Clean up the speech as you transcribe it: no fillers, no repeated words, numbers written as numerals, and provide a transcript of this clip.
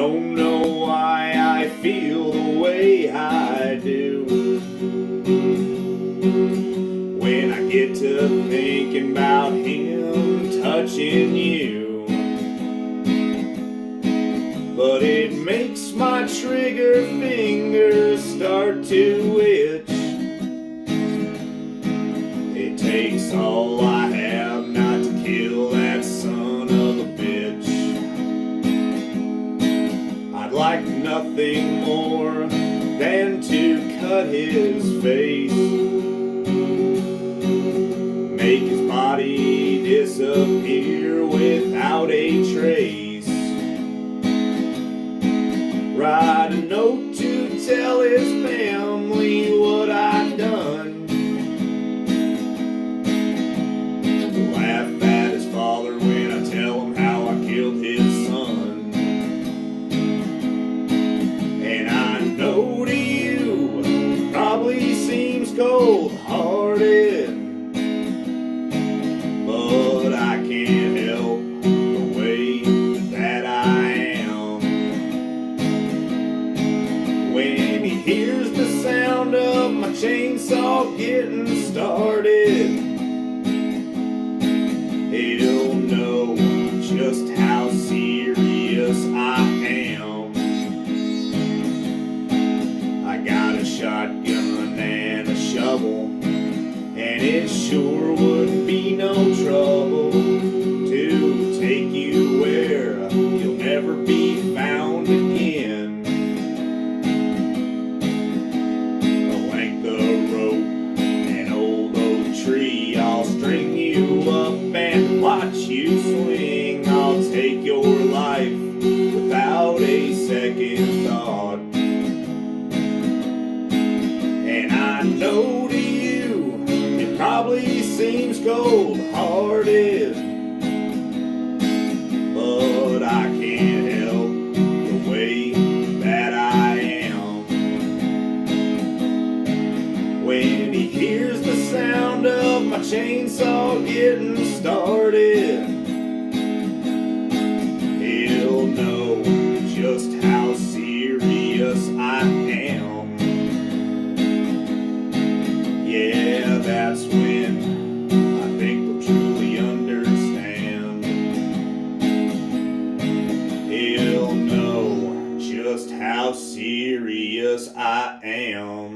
don't know why I feel the way I do when I get to thinking about him touching you. But it makes my trigger fingers start to itch. It takes all I have not to kill that son of a bitch. I'd like nothing more than to cut his face, make his body disappear without a trace, write a note to tell his family what I've done, laugh at his father when I tell him how I killed his son. And I know to you probably seems cold-hearted, but I can't help the way that I am. When he hears the sound of my chainsaw getting started, he'll know just how serious I am. I got a shotgun and a shovel, and it sure wouldn't be no trouble to take you where you'll never be found again. A length of rope, an old oak tree, I'll string you up and watch you swing. I'll take your life without a second thought. And I know to you it probably seems cold-hearted, but I can't help the way that I am. When he hears the sound of my chainsaw getting started, he'll know just how serious I am. Yeah, that's when I think they'll truly understand. He'll know just how serious I am.